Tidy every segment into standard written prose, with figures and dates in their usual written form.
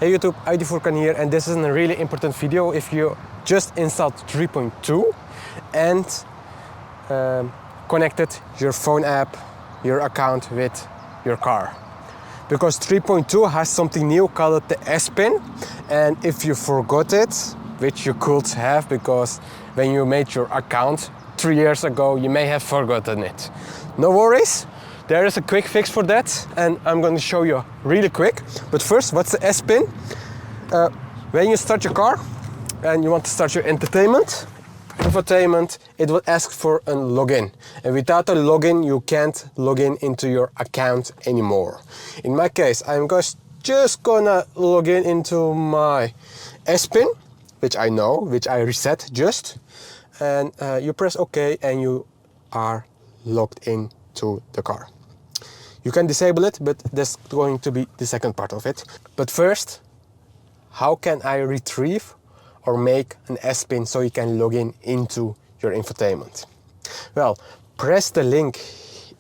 Hey YouTube, ID.Furkan here, and this is a really important video if you just installed 3.2 and connected your phone app, your account with your car. Because 3.2 has something new called the S-Pin, and if you forgot it, which you could have because when you made your account 3 years ago, you may have forgotten it. No worries. There is a quick fix for that, and I'm going to show you really quick. But first, what's the S-Pin? When you start your car and you want to start your infotainment, it will ask for a login. And without a login, you can't log in into your account anymore. In my case, I'm just gonna log in into my S-Pin, which I know, which I reset just. And you press OK and you are logged into the car. You can disable it, but that's going to be the second part of it. But first, how can I retrieve or make an S-Pin so you can log in into your infotainment? Well, press the link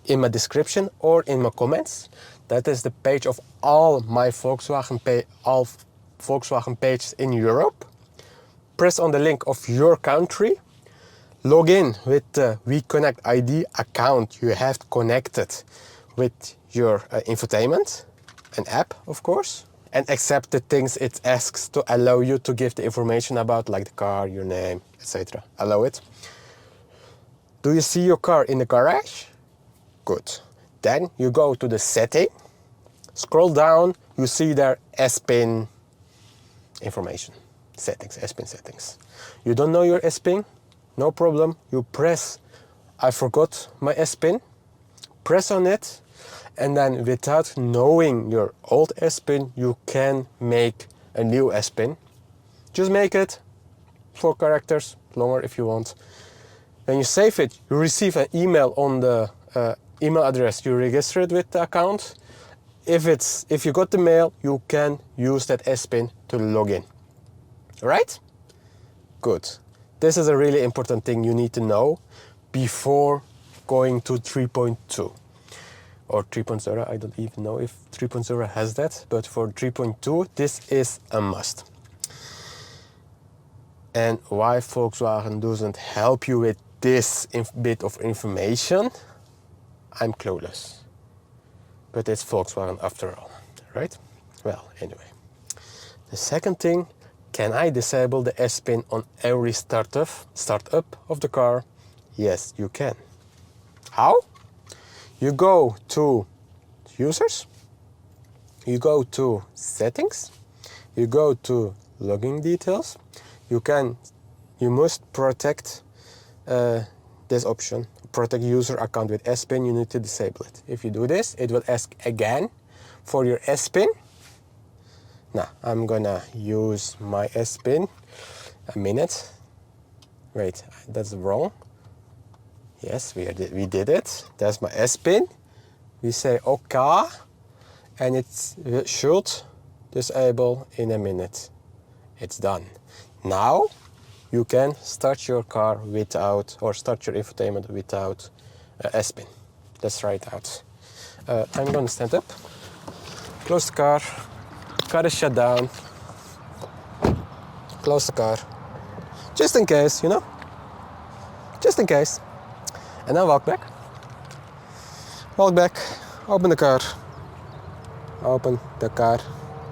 in my description or in my comments. That is the page of all my Volkswagen pages in Europe. Press on the link of your country. Log in with the WeConnect ID account you have connected with your infotainment, an app of course, and accept the things it asks to allow you to give the information about, like the car, your name, etc. Allow it. Do you see your car in the garage? Good. Then you go to the setting, scroll down, you see there S-Pin information, settings, S-Pin settings. You don't know your S-Pin? No problem, you press, I forgot my S-Pin, press on it, and then without knowing your old S-Pin, you can make a new S-Pin. Just make it 4 characters, longer if you want. When you save it, you receive an email on the email address you registered with the account. If you got the mail, you can use that S-Pin to log in. Alright? Good. This is a really important thing you need to know before going to 3.2 or 3.0. I don't even know if 3.0 has that, but for 3.2 this is a must. And why Volkswagen doesn't help you with this bit of information, I'm clueless. But it's Volkswagen after all, right? Well, anyway. The second thing, can I disable the S-Pin on every startup of the car? Yes, you can. How? You go to users, you go to settings, you go to login details. You must protect this option, protect user account with S-Pin. You need to disable it. If you do this, it will ask again for your S-Pin. Now, I'm gonna use my S-Pin. A minute. Wait, that's wrong. Yes, we did it. That's my S-Pin. We say OK, and it should disable in a minute. It's done. Now, you can start your car without, or start your infotainment without S-Pin. Let's try it out. I'm gonna stand up, close the car. Car is shut down. Close the car. Just in case, you know? Just in case. And then walk back. Walk back. Open the car. Open the car.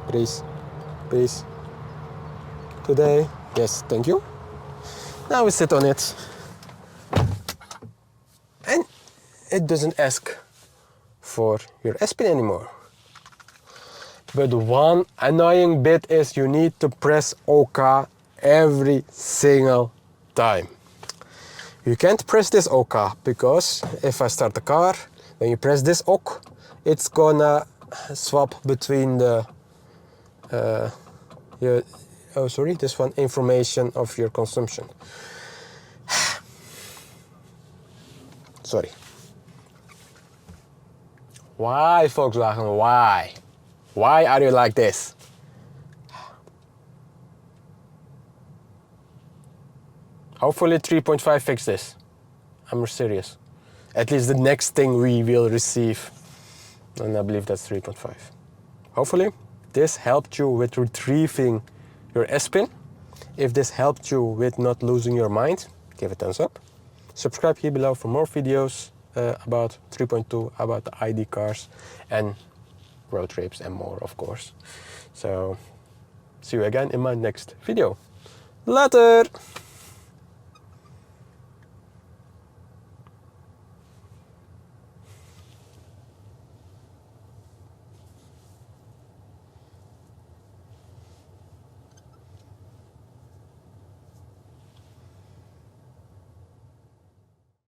Please. Please. Today. Yes, thank you. Now we sit on it. And it doesn't ask for your S-Pin anymore. But one annoying bit is you need to press OK every single time. You can't press this OK because if I start the car, when you press this OK, it's gonna swap between the this one, information of your consumption. Sorry. Why, Volkswagen? Why? Why are you like this? Hopefully 3.5 fix this. I'm serious. At least the next thing we will receive, and I believe that's 3.5. Hopefully, this helped you with retrieving your S-Pin, if this helped you with not losing your mind, give a thumbs up. Subscribe here below for more videos about 3.2, about the ID cars and road trips and more, of course. So see you again in my next video. Later!